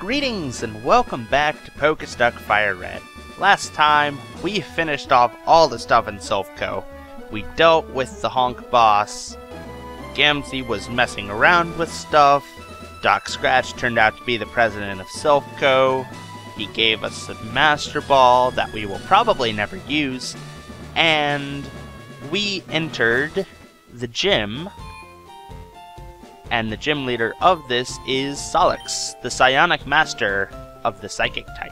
Greetings and welcome back to Pokestuck FireRed. Last time, we finished off all the stuff in Silphco. We dealt with the Honk boss. Gamzee was messing around with stuff. Doc Scratch turned out to be the president of Silphco. He gave us a Master Ball that we will probably never use. And we entered the gym. And the gym leader of this is Solix, the psionic master of the psychic type.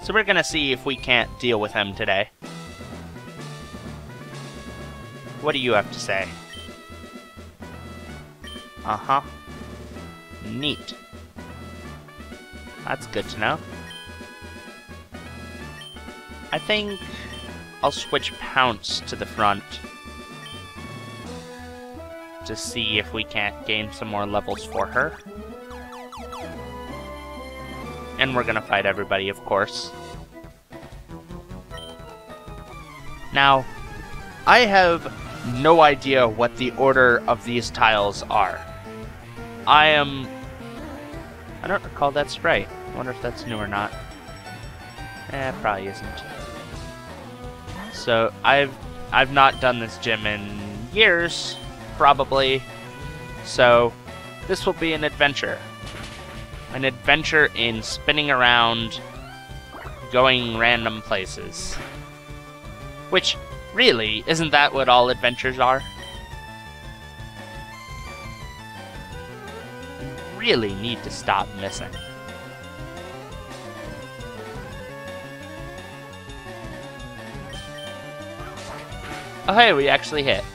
So we're gonna see if we can't deal with him today. What do you have to say? Uh-huh. Neat. That's good to know. I think I'll switch Pounce to the front to see if we can't gain some more levels for her. And we're gonna fight everybody, of course. Now, I have no idea what the order of these tiles are. I don't recall that sprite. I wonder if that's new or not. It probably isn't. So, I've not done this gym in years, probably. So, this will be an adventure. An adventure in spinning around, going random places. Which, really, isn't that what all adventures are? You really need to stop missing. Oh hey, we actually hit.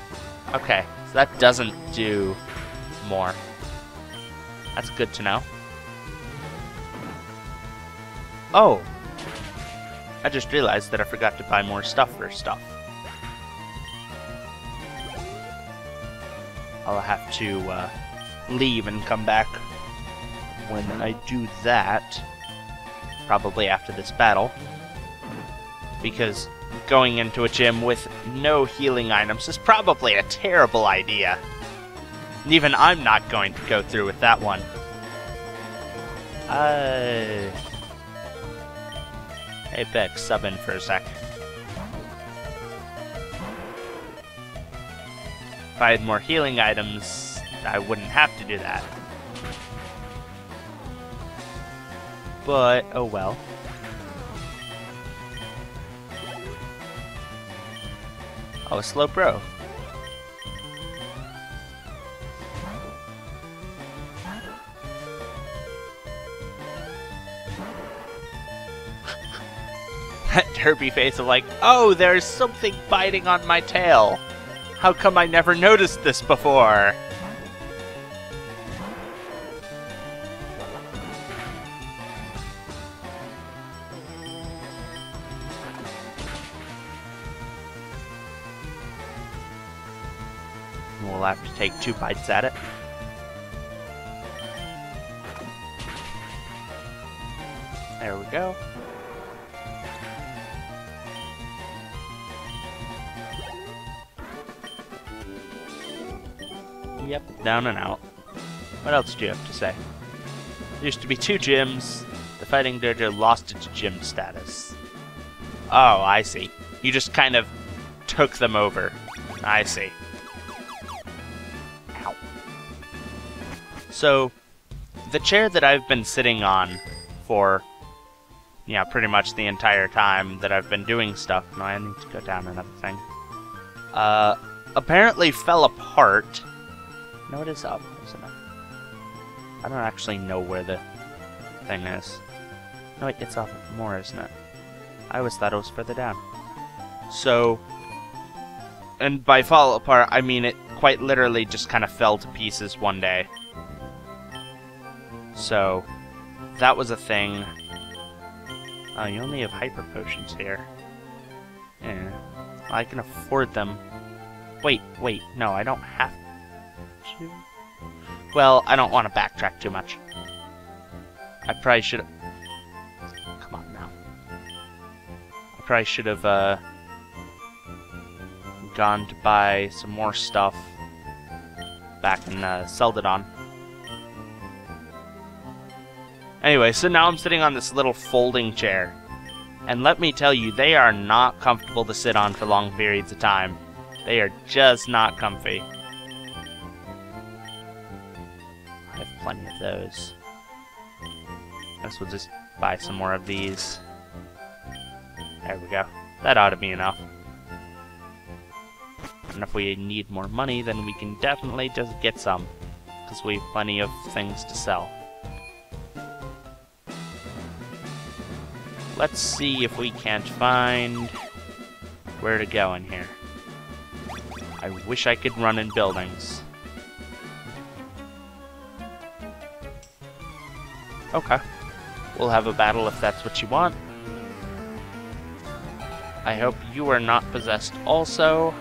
Okay, so that doesn't do more. That's good to know. Oh! I just realized that I forgot to buy more stuff for stuff. I'll have to leave and come back when I do that. Probably after this battle. Because going into a gym with no healing items is probably a terrible idea. Even I'm not going to go through with that one. Hey Beck, sub in for a sec. If I had more healing items, I wouldn't have to do that. But, oh well. Oh, a slow bro. That derpy face of like, oh, there's something biting on my tail. How come I never noticed this before? We'll have to take 2 bites at it. There we go. Yep, down and out. What else do you have to say? There used to be 2 gyms. The fighting dojo lost its gym status. Oh, I see. You just kind of took them over. I see. Ow. So, the chair that I've been sitting on for, yeah, pretty much the entire time that I've been doing stuff. No, I need to go down another thing. Apparently fell apart. No, it is up, isn't it? I don't actually know where the thing is. No, wait, it's up more, isn't it? I always thought it was further down. So, and by fall apart, I mean it quite literally just kind of fell to pieces one day. So, that was a thing. Oh, you only have hyper potions here. Yeah, I can afford them. Wait, no, I don't have to. Well, I don't want to backtrack too much. I probably should have... Come on now. I probably should have gone to buy some more stuff back in Celadon. Anyway, so now I'm sitting on this little folding chair. And let me tell you, they are not comfortable to sit on for long periods of time. They are just not comfy. I have plenty of those. I guess we'll just buy some more of these. There we go. That ought to be enough. And if we need more money, then we can definitely just get some. Because we have plenty of things to sell. Let's see if we can't find where to go in here. I wish I could run in buildings. Okay. We'll have a battle if that's what you want. I hope you are not possessed also.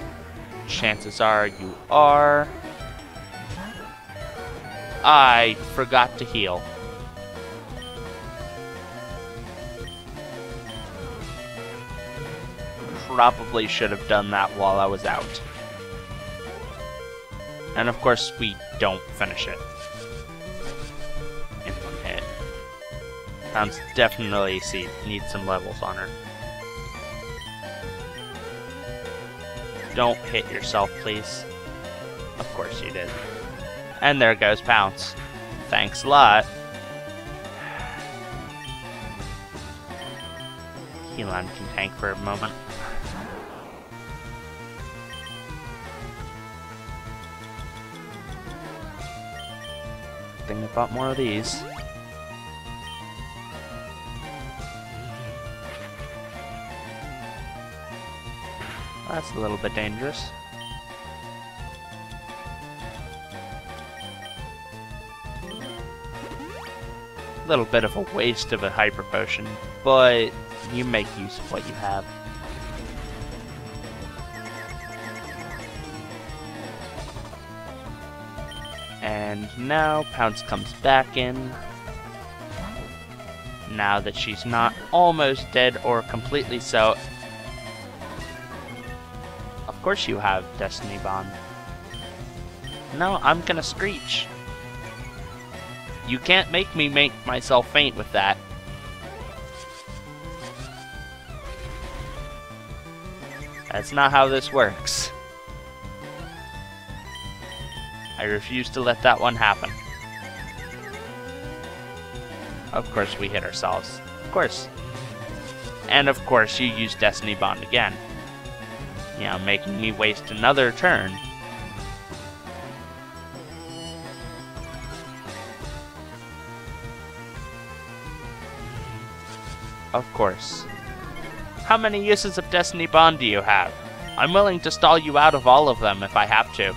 Chances are you are. I forgot to heal. Probably should have done that while I was out. And of course, we don't finish it in one hit. Pounds definitely needs some levels on her. Don't hit yourself, please. Of course you did. And there goes Pounce. Thanks a lot. Helan can tank for a moment. I think I bought more of these. That's a little bit dangerous. A little bit of a waste of a hyper potion, but you make use of what you have. And now Pounce comes back in. Now that she's not almost dead or completely so. Of course you have Destiny Bond. No, I'm gonna screech. You can't make me make myself faint with that. That's not how this works. I refuse to let that one happen. Of course we hit ourselves. Of course. And of course you use Destiny Bond again. You know, making me waste another turn. Of course. How many uses of Destiny Bond do you have? I'm willing to stall you out of all of them if I have to.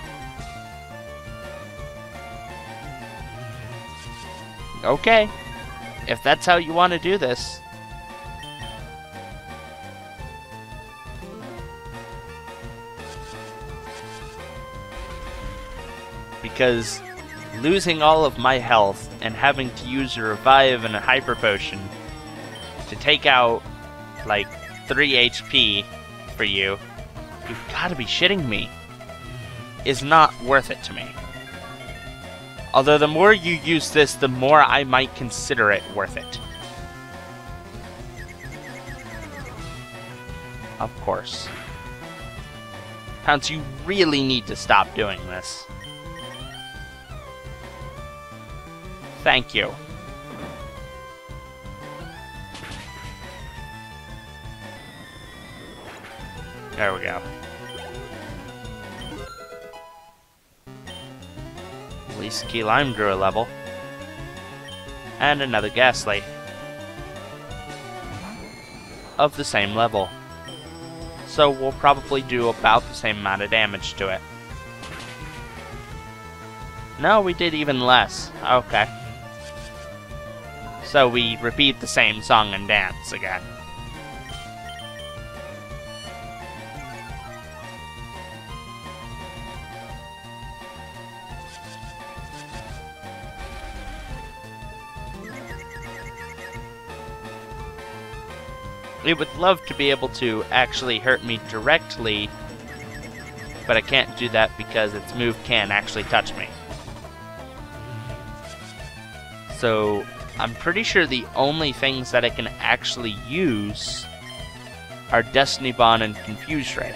Okay. If that's how you want to do this. Because losing all of my health and having to use a revive and a hyper potion to take out like 3 HP for you, you've got to be shitting me, is not worth it to me. Although the more you use this, the more I might consider it worth it. Of course. Pounce, you really need to stop doing this. Thank you. There we go. At least Key Lime grew a level. And another Gaslight. Of the same level. So we'll probably do about the same amount of damage to it. No, we did even less. Okay. So we repeat the same song and dance again. I would love to be able to actually hurt me directly, but I can't do that because its move can actually touch me. So I'm pretty sure the only things that it can actually use are Destiny Bond and Confuse Ray.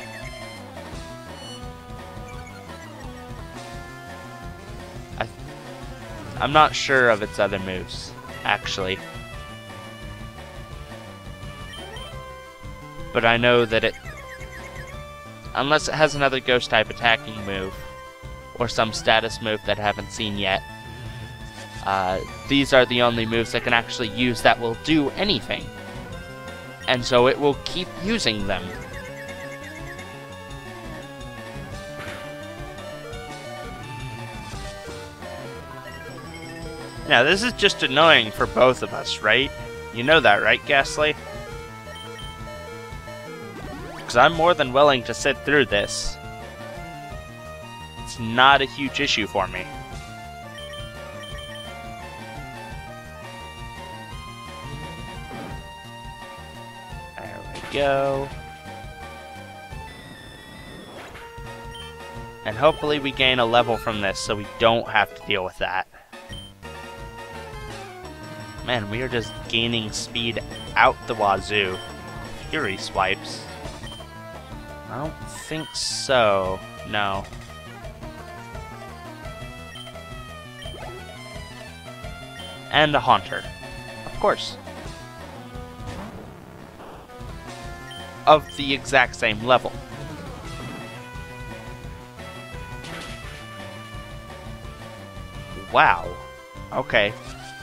I'm not sure of its other moves, actually. But I know that it... Unless it has another Ghost-type attacking move, or some status move that I haven't seen yet, these are the only moves that can actually use that will do anything. And so it will keep using them. Now, this is just annoying for both of us, right? You know that, right, Ghastly? Because I'm more than willing to sit through this. It's not a huge issue for me. There we go. And hopefully we gain a level from this so we don't have to deal with that. Man, we are just gaining speed out the wazoo. Fury swipes. I don't think so. No. And a Haunter. Of course. Of the exact same level. Wow. Okay.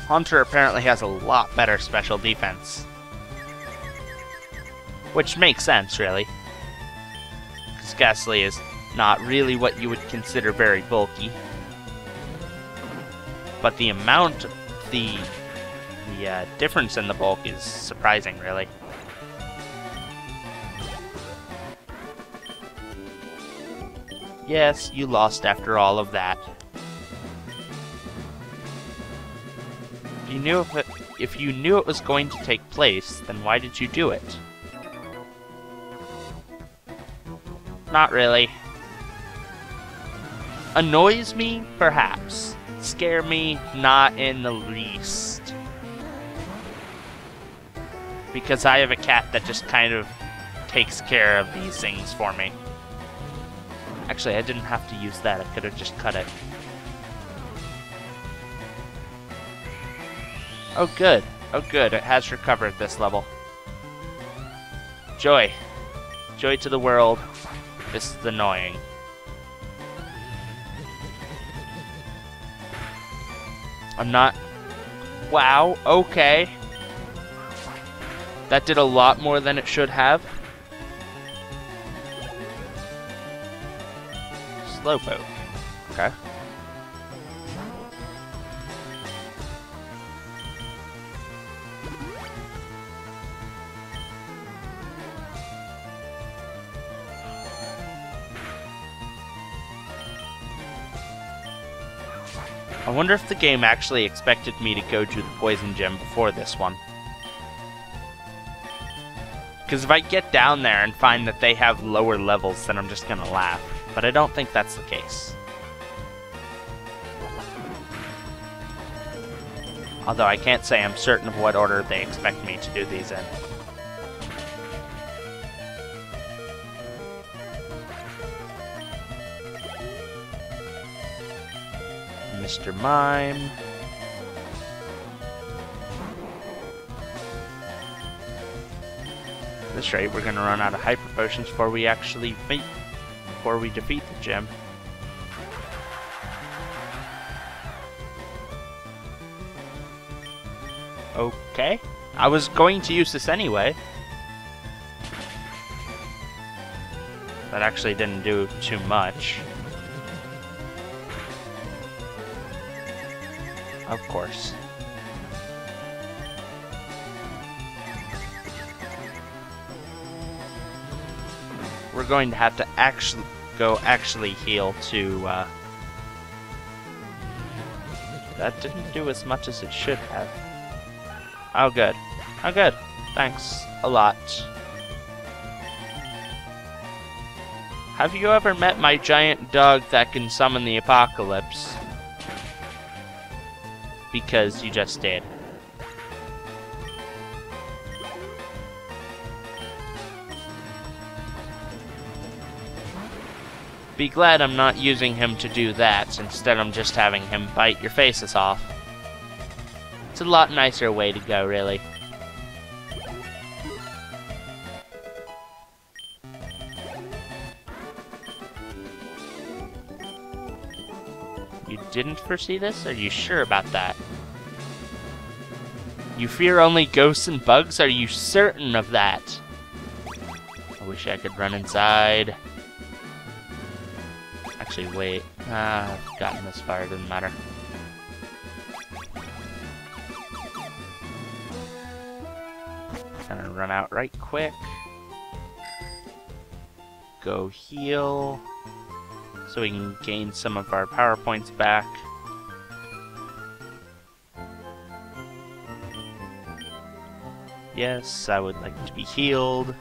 Haunter apparently has a lot better special defense. Which makes sense, really. Because Ghastly is not really what you would consider very bulky. But the amount, the difference in the bulk is surprising, really. Yes, you lost after all of that. If you knew it was going to take place, then why did you do it? Not really. Annoys me? Perhaps. Scare me? Not in the least. Because I have a cat that just kind of takes care of these things for me. Actually, I didn't have to use that. I could have just cut it. Oh good. Oh good, it has recovered this level. Joy. Joy to the world. This is annoying. I'm not... Wow, okay. That did a lot more than it should have. Slowpoke. Okay. I wonder if the game actually expected me to go to the Poison Gym before this one. Because if I get down there and find that they have lower levels, then I'm just gonna laugh. But I don't think that's the case. Although I can't say I'm certain of what order they expect me to do these in. Mr. Mime. At this rate, we're gonna run out of hyper potions before we actually defeat the gym. Okay. I was going to use this anyway. That actually didn't do too much. Of course. We're going to have to actually heal to, That didn't do as much as it should have. Oh good. Oh good. Thanks a lot. Have you ever met my giant dog that can summon the apocalypse? Because you just did. Be glad I'm not using him to do that. Instead, I'm just having him bite your faces off. It's a lot nicer way to go, really. You didn't foresee this? Are you sure about that? You fear only ghosts and bugs? Are you certain of that? I wish I could run inside. Actually, wait. I've gotten this far, it doesn't matter. Gonna run out right quick. Go heal. So we can gain some of our power points back. Yes, I would like to be healed.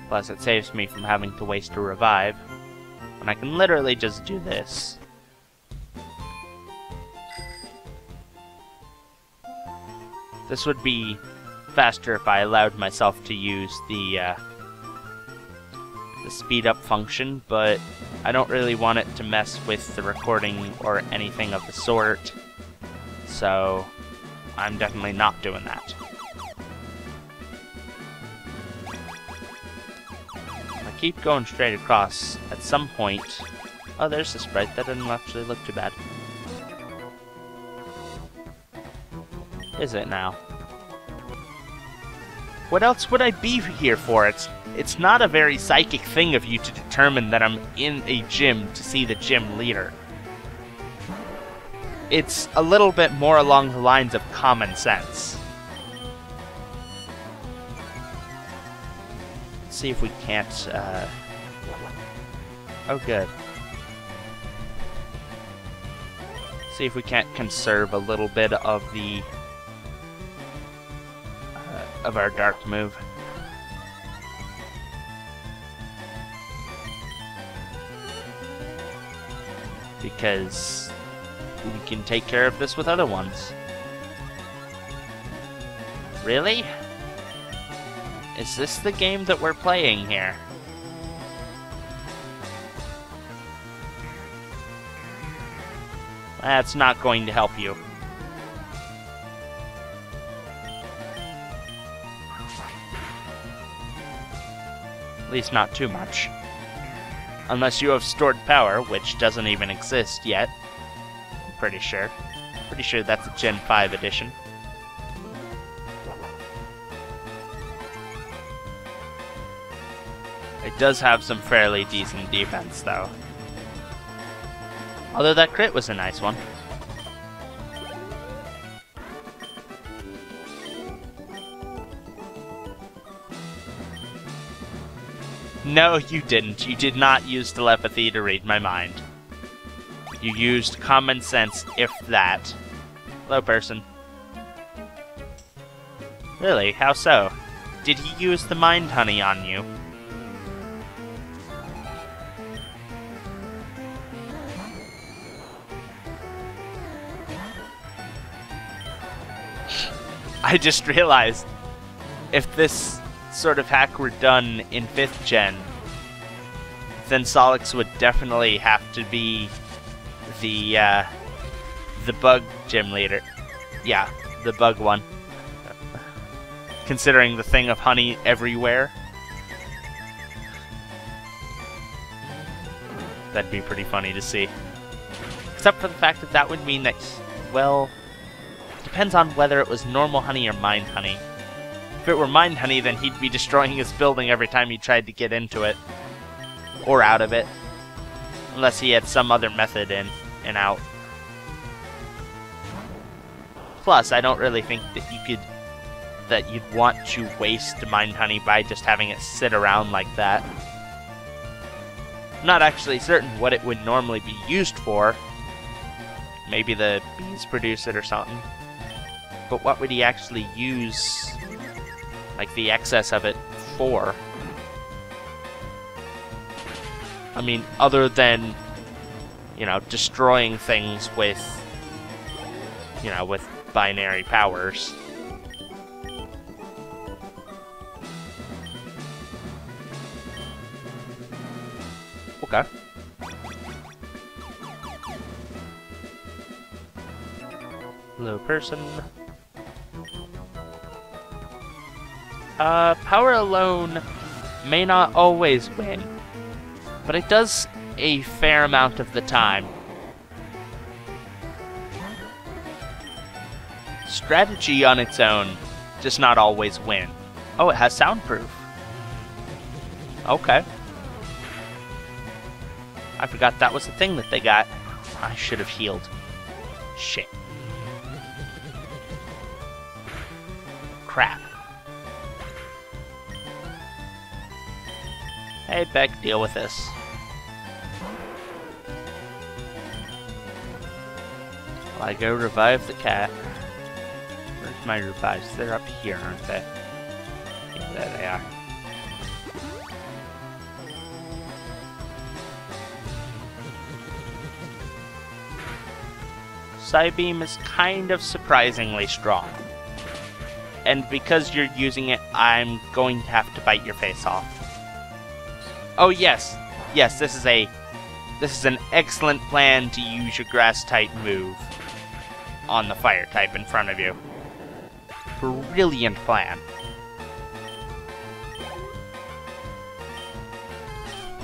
Plus it saves me from having to waste a revive. And I can literally just do this. This would be faster if I allowed myself to use the speed up function, but I don't really want it to mess with the recording or anything of the sort. So I'm definitely not doing that. I keep going straight across. At some point... Oh, there's the sprite. That doesn't actually look too bad. Is it now? What else would I be here for? It's not a very psychic thing of you to determine that I'm in a gym to see the gym leader. It's a little bit more along the lines of common sense. Let's see if we can't, Oh, good. See if we can't conserve a little bit of the... of our dark move. Because we can take care of this with other ones. Really? Is this the game that we're playing here? That's not going to help you. At least not too much. Unless you have stored power, which doesn't even exist yet. I'm pretty sure. Pretty sure that's a Gen 5 edition. It does have some fairly decent defense, though. Although that crit was a nice one. No, you didn't. You did not use telepathy to read my mind. You used common sense, if that. Hello, person. Really? How so? Did he use the mind honey on you? I just realized, if this sort of hack were done in 5th gen, then Solix would definitely have to be the bug gym leader. Yeah, the bug one. Considering the thing of honey everywhere. That'd be pretty funny to see. Except for the fact that that would mean that, well, depends on whether it was normal honey or mind honey. If it were mind honey, then he'd be destroying his building every time he tried to get into it. Or out of it. Unless he had some other method in and out. Plus, I don't really think that you'd want to waste mind honey by just having it sit around like that. I'm not actually certain what it would normally be used for. Maybe the bees produce it or something. But what would he actually use, like, the excess of it for? I mean, other than, you know, destroying things with, you know, with binary powers. Okay. Hello, person. Power alone may not always win, but it does a fair amount of the time. Strategy on its own does not always win. Oh, it has soundproof. Okay. I forgot that was the thing that they got. I should have healed. Shit. Crap. Hey, Beck, deal with this. Will I go revive the cat? Where's my revives? They're up here, aren't they? Yeah, there they are. Psybeam is kind of surprisingly strong. And because you're using it, I'm going to have to bite your face off. Oh yes, yes, this is an excellent plan to use your grass type move on the fire type in front of you. Brilliant plan.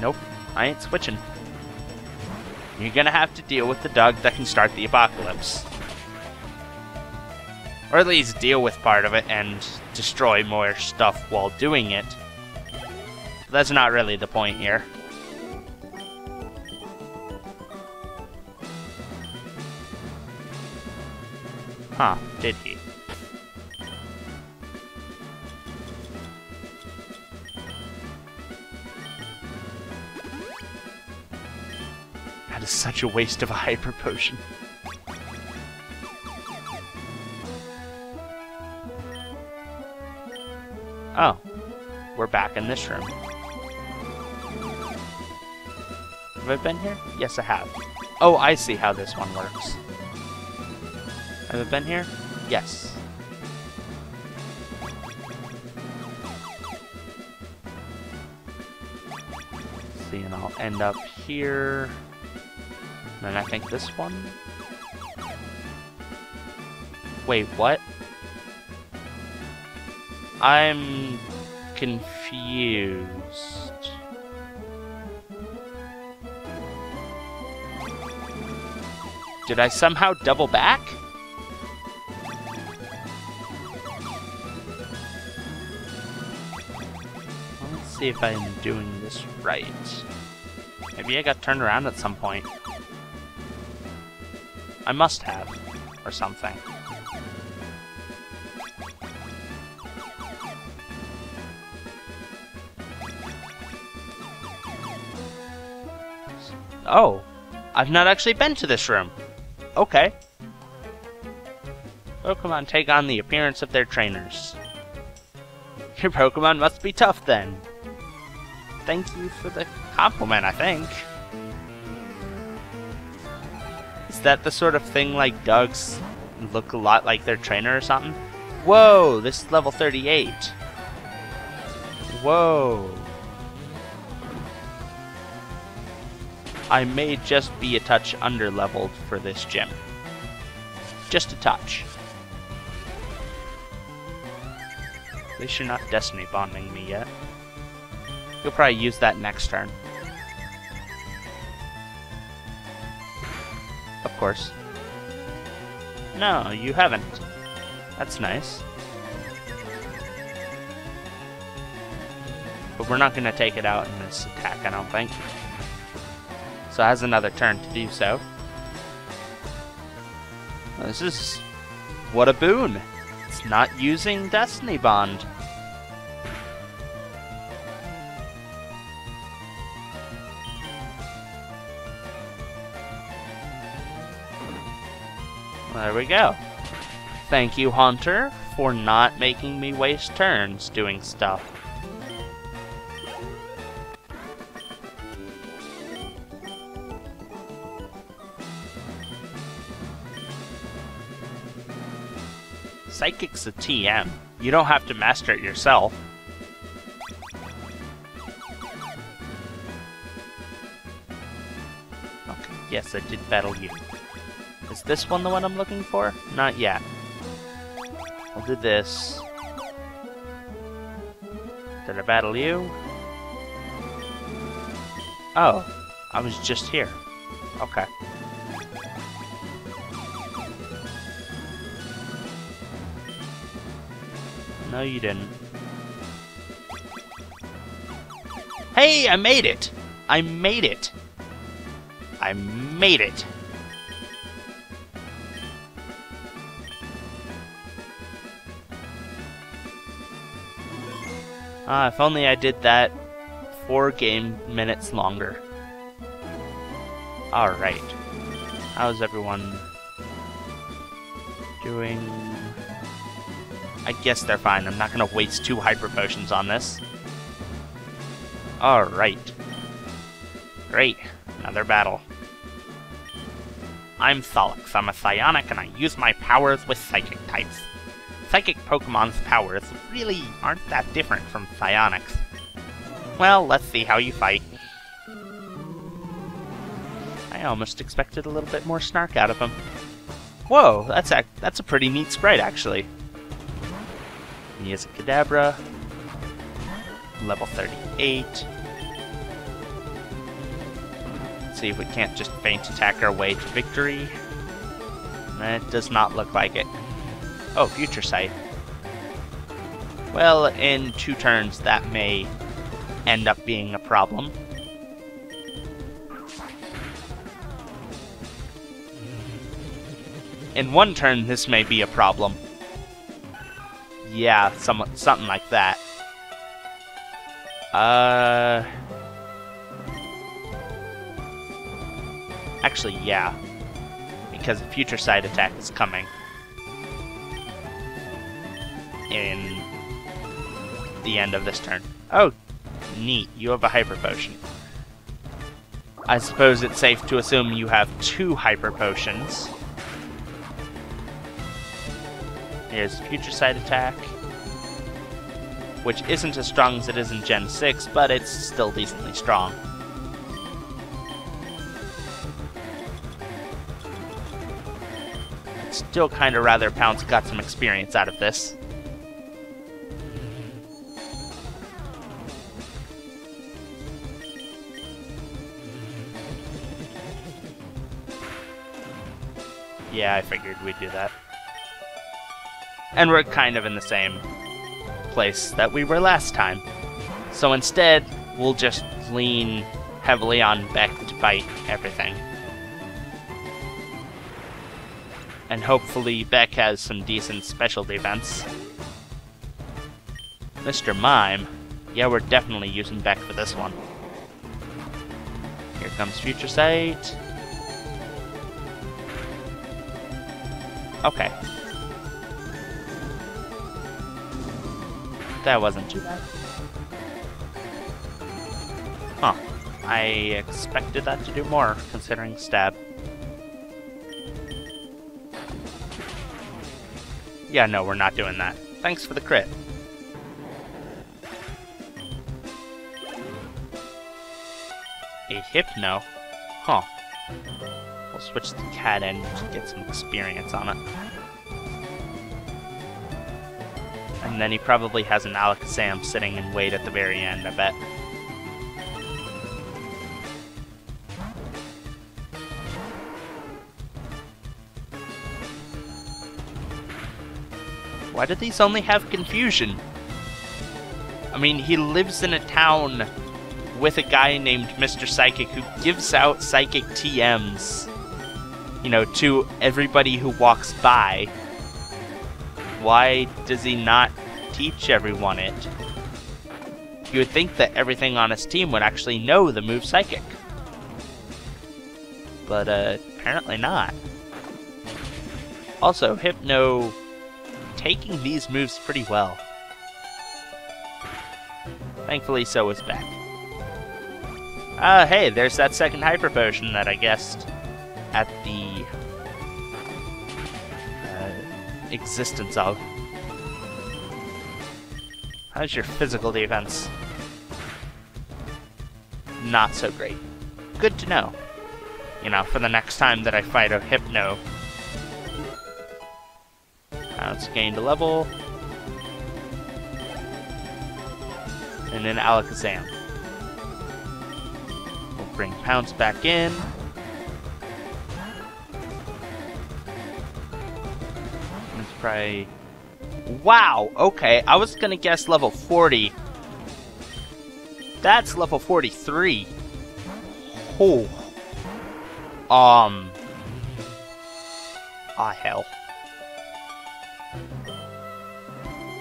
Nope, I ain't switching. You're gonna have to deal with the dog that can start the apocalypse. Or at least deal with part of it and destroy more stuff while doing it. But that's not really the point here. Huh, did he? That is such a waste of a hyper potion. Oh, we're back in this room. Have I been here? Yes, I have. Oh, I see how this one works. Have I been here? Yes. See, and I'll end up here. And then I think this one. Wait, what? I'm confused. Did I somehow double back? Let's see if I'm doing this right. Maybe I got turned around at some point. I must have, or something. Oh, I've not actually been to this room. Okay. Pokemon take on the appearance of their trainers. Your Pokemon must be tough then. Thank you for the compliment, I think. Is that the sort of thing like dogs look a lot like their trainer or something? Whoa, this is level 38. Whoa. I may just be a touch under-leveled for this gym. Just a touch. At least you're not destiny bonding me yet. You'll probably use that next turn. Of course. No, you haven't. That's nice. But we're not going to take it out in this attack, I don't think. So it has another turn to do so. This is... what a boon! It's not using Destiny Bond. There we go. Thank you, Haunter, for not making me waste turns doing stuff. Psychic's a TM. You don't have to master it yourself. Yes, I did battle you. Is this one the one I'm looking for? Not yet. I'll do this. Did I battle you? Oh, I was just here. Okay. No, you didn't. Hey, I made it! I made it! I made it! If only I did that 4 game minutes longer. Alright. How's everyone doing? I guess they're fine. I'm not gonna waste 2 hyper potions on this. Alright. Great. Another battle. I'm Tholix. I'm a psionic and I use my powers with psychic types. Psychic Pokemon's powers really aren't that different from psionics. Well, let's see how you fight. I almost expected a little bit more snark out of him. Whoa, that's a pretty neat sprite, actually. He is a Kadabra. Level 38. Let's see if we can't just feint attack our way to victory. It does not look like it. Oh, Future Sight. Well, in 2 turns, that may end up being a problem. In 1 turn, this may be a problem. Yeah, something like that. Actually, yeah. Because the Future Sight attack is coming in the end of this turn. Oh, neat. You have a Hyper Potion. I suppose it's safe to assume you have 2 Hyper Potions. Here's Future Sight attack, which isn't as strong as it is in Gen 6, but it's still decently strong. I'd still kinda rather Pounce got some experience out of this. Yeah, I figured we'd do that. And we're kind of in the same place that we were last time. So instead, we'll just lean heavily on Beck to fight everything. And hopefully Beck has some decent special defense. Mr. Mime. Yeah, we're definitely using Beck for this one. Here comes Future Sight. Okay. That wasn't too bad. Huh. I expected that to do more, considering stab. Yeah, no, we're not doing that. Thanks for the crit. A Hypno? Huh. We'll switch the cat in to get some experience on it. And then he probably has an Alakazam sitting in wait at the very end, I bet. Why do these only have confusion? I mean, he lives in a town with a guy named Mr. Psychic who gives out psychic TMs, you know, to everybody who walks by. Why does he not teach everyone it? You would think that everything on his team would actually know the move Psychic. But, apparently not. Also, Hypno taking these moves pretty well. Thankfully, so is Beck. Hey, there's that second Hyper Potion that I guessed at the existence of. How's your physical defense? Not so great. Good to know. You know, for the next time that I fight a Hypno. Let's gain a level. And then Alakazam. We'll bring Pounce back in. Let's try... Wow! Okay, I was gonna guess level 40. That's level 43. Oh. Hell.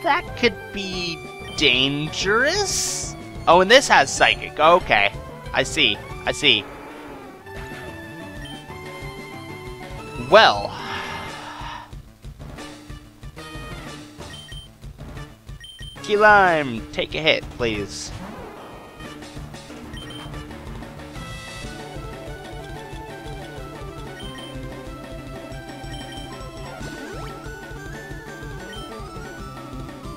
That could be dangerous? Oh, and this has Psychic. Okay. I see. I see. Well. Key Lime, take a hit, please.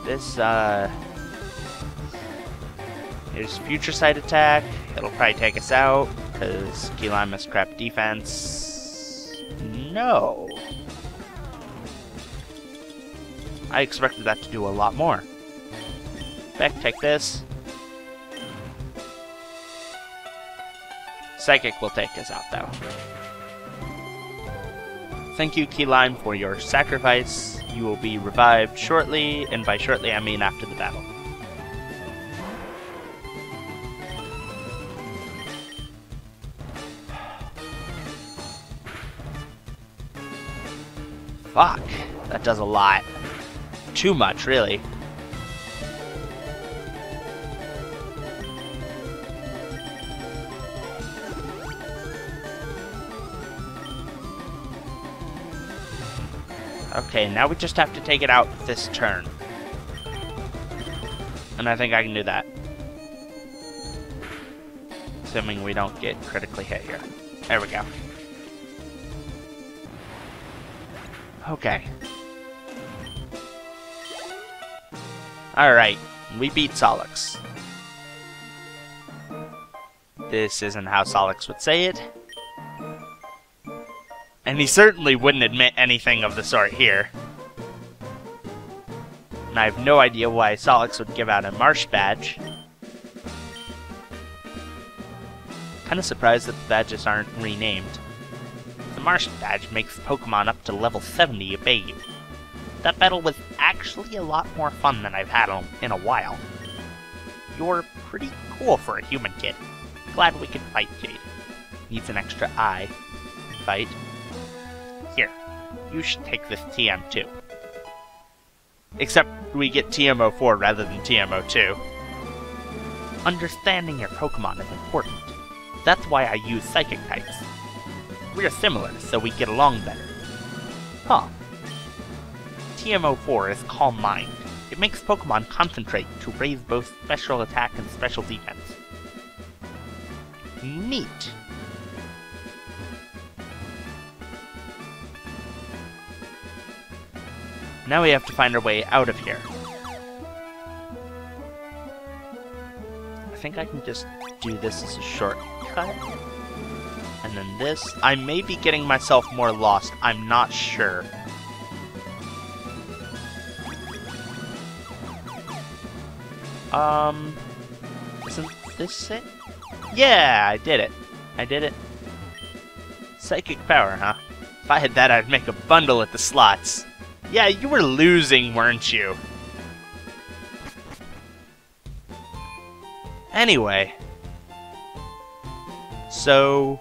This, here's Future Sight attack. It'll probably take us out, because Key Lime has crap defense. No. I expected that to do a lot more. Beck, take this. Psychic will take us out, though. Thank you, Key Lime, for your sacrifice. You will be revived shortly, and by shortly I mean after the battle. Fuck, that does a lot. Too much, really. Okay, now we just have to take it out this turn. And I think I can do that. Assuming we don't get critically hit here. There we go. Okay. Alright, we beat Solix. This isn't how Solix would say it. And he certainly wouldn't admit anything of the sort here. And I have no idea why Solix would give out a Marsh badge. Kinda surprised that the badges aren't renamed. The Marsh badge makes Pokemon up to level 70 obey you. That battle was actually a lot more fun than I've had in a while. You're pretty cool for a human kid. Glad we could fight, Jade. Needs an extra eye. Fight. Here, you should take this TM2. Except we get TM04 rather than TM02. Understanding your Pokemon is important. That's why I use Psychic types. We're similar, so we get along better. Huh. TM04 is Calm Mind. It makes Pokemon concentrate to raise both special attack and special defense. Neat. Now we have to find our way out of here. I think I can just do this as a shortcut. And then this. I may be getting myself more lost. I'm not sure. Isn't this it? Yeah, I did it. I did it. Psychic power, huh? If I had that, I'd make a bundle at the slots. Yeah, you were losing, weren't you? Anyway. So...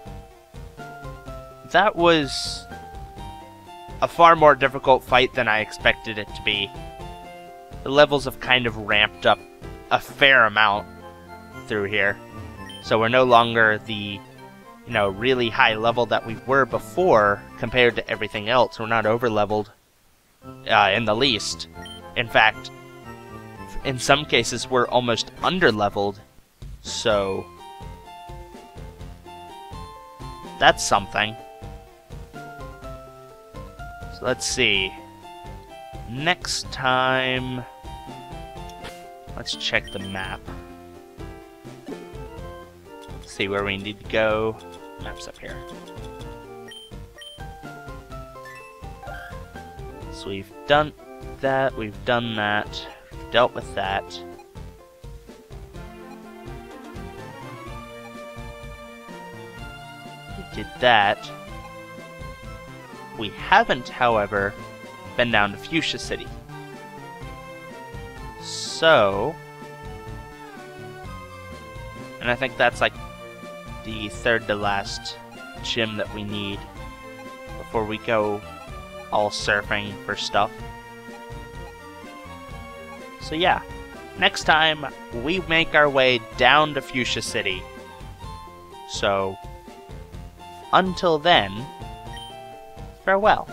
that was a far more difficult fight than I expected it to be. The levels have kind of ramped up a fair amount through here. So we're no longer the, really high level that we were before compared to everything else. We're not over-leveled. In the least. In fact, in some cases we're almost under-leveled, so that's something. So let's see. Next time, let's check the map. See where we need to go. Map's up here. So we've done that, we've done that, we've dealt with that. We did that. We haven't, however, been down to Fuchsia City. So... and I think that's like the third to last gym that we need before we go all surfing for stuff. So yeah, next time we make our way down to Fuchsia City. So, until then, farewell.